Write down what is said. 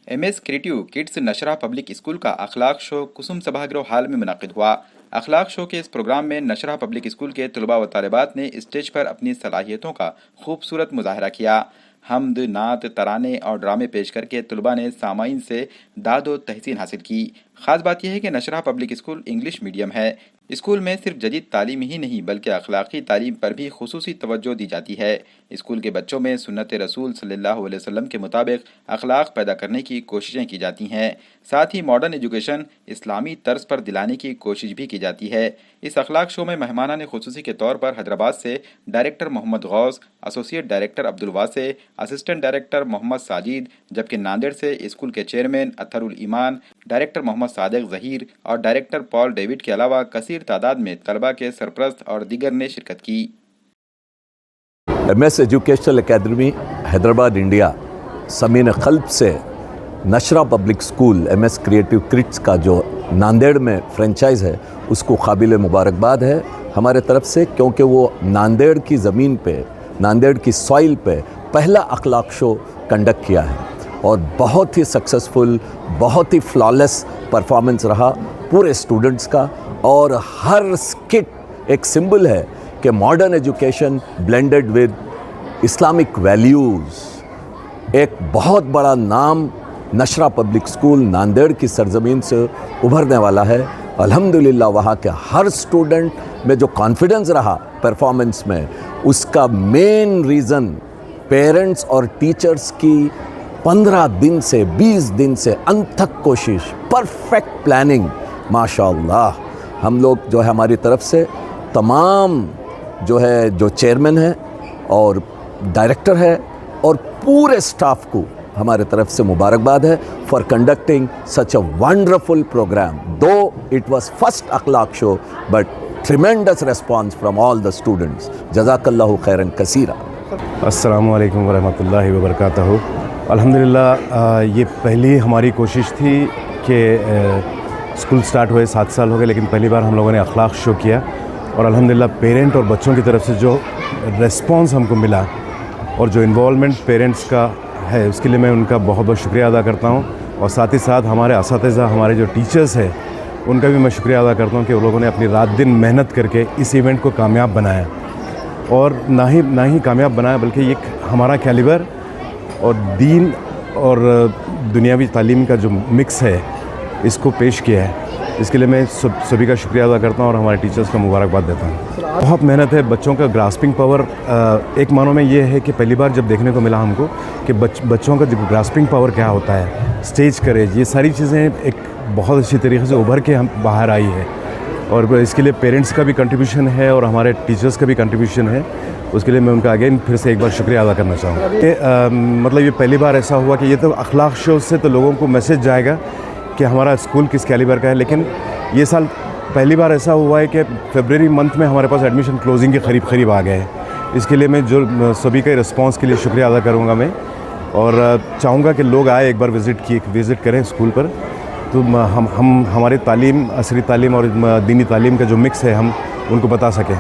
MS creative kids नशरा public school का अखलाक show कुसुम सभागृह हाल में मुनक़िद हुआ। अखलाक शो के इस प्रोग्राम में नशरा पब्लिक स्कूल के तलबा व तालिबात ने स्टेज पर अपनी सलाहियतों का खूबसूरत मुजाहरा किया। हमद, नात, तराने और ड्रामे पेश करके तलबा ने सामाईन से दाद व तहसीन हासिल की। खास बात यह है कि नशरा पब्लिक स्कूल इंग्लिश मीडियम है। स्कूल में सिर्फ जदीद तालीम ही नहीं बल्कि अखलाकी तालीम पर भी खुसूसी तवज्जो दी जाती है। स्कूल के बच्चों में सुन्नत रसूल सल्लल्लाहु अलैहि वसल्लम के मुताबिक अखलाक पैदा करने की कोशिशें की जाती हैं। साथ ही मॉडर्न एजुकेशन इस्लामी तर्ज पर दिलाने की कोशिश भी की जाती है। इस अखलाक शो में मेहमानान खुसूसी के तौर पर हैदराबाद से director Mohammad Ghaus, associate director Abdul Wase, assistant director Mohammad Sajid, जबकि नांदेड़ से स्कूल के चेयरमैन अतहरुल ईमान, डायरेक्टर मोहम्मद सादिक ज़हीर और डायरेक्टर पॉल डेविड के अलावा कसीर तादाद में तलबा के सरप्रस्त और दीगर ने शिरकत की। MS educational academy Hyderabad India समीन क़ल्ब से Nashra public school MS creative kids का जो नांदेड़ में फ्रेंचाइज़ है उसको काबिल मुबारकबाद है हमारे तरफ से, क्योंकि वो नांदेड़ की ज़मीन पे, नांदेड़ की सॉइल पे पहला अखलाक शो कंडक्ट किया है और बहुत ही सक्सेसफुल, बहुत ही फ्लॉलेस परफॉर्मेंस रहा पूरे स्टूडेंट्स का। और हर स्किट एक सिंबल है कि modern education blended with Islamic values. एक बहुत बड़ा नाम नशरा पब्लिक स्कूल नांदेड़ की सरजमीन से उभरने वाला है। अल्हम्दुलिल्लाह वहाँ के हर स्टूडेंट में जो कॉन्फिडेंस रहा परफॉर्मेंस में, उसका मेन रीज़न पेरेंट्स और टीचर्स की 15 दिन से 20 दिन से अनथक कोशिश, परफेक्ट प्लानिंग। माशाअल्लाह हम लोग जो है हमारी तरफ से तमाम जो चेयरमैन है और डायरेक्टर है और पूरे स्टाफ को हमारे तरफ से मुबारकबाद है for conducting such a wonderful programme. Though it was first Akhlaq show but tremendous response from all the students. जज़ाकल्लाहु खैरन कसीरा। अस्सलामु अलैकुम वरहमतुल्लाहि वबरकातुहू। अल्हम्दुलिल्लाह ये पहली हमारी कोशिश थी कि स्कूल स्टार्ट हुए 7 साल हो गए, लेकिन पहली बार हम लोगों ने अखलाक शो किया और अल्हम्दुलिल्लाह पेरेंट और बच्चों की तरफ से जो रिस्पांस हमको मिला और जो इन्वॉल्वमेंट पेरेंट्स का है उसके लिए मैं उनका बहुत बहुत शुक्रिया अदा करता हूँ। और साथ ही साथ हमारे असातिज़ा, हमारे जो टीचर्स हैं उनका भी मैं शुक्रिया अदा करता हूँ कि वो लोगों ने अपनी रात दिन मेहनत करके इस इवेंट को कामयाब बनाया। और ना ही कामयाब बनाया बल्कि एक हमारा कैलिबर और दीन और दुनियावी तालीम का जो मिक्स है इसको पेश किया है। इसके लिए मैं सभी का शुक्रिया अदा करता हूँ और हमारे टीचर्स का मुबारकबाद देता हूँ। बहुत मेहनत है, बच्चों का ग्रास्पिंग पावर एक मानों में ये है कि पहली बार जब देखने को मिला हमको कि बच्चों का जो ग्रास्पिंग पावर क्या होता है, स्टेज करेज, ये सारी चीज़ें एक बहुत अच्छी तरीके से उभर के हम बाहर आई है। और इसके लिए पेरेंट्स का भी कंट्रीब्यूशन है और हमारे टीचर्स का भी कंट्रीब्यूशन है। उसके लिए मैं उनका अगेन फिर से एक बार शुक्रिया अदा करना चाहूँगा। मतलब ये पहली बार ऐसा हुआ कि ये तो अखलाक शो से तो लोगों को मैसेज जाएगा कि हमारा स्कूल किस कैलिबर का है, लेकिन ये साल पहली बार ऐसा हुआ है कि फरवरी मंथ में हमारे पास एडमिशन क्लोजिंग के करीब आ गए हैं। इसके लिए मैं जो सभी के रिस्पांस के लिए शुक्रिया अदा करूँगा मैं, और चाहूँगा कि लोग आए एक बार विज़िट करें स्कूल पर, तो हम हमारे तालीम, असरी तालीम और दीनी तालीम का जो मिक्स है हम उनको बता सकें।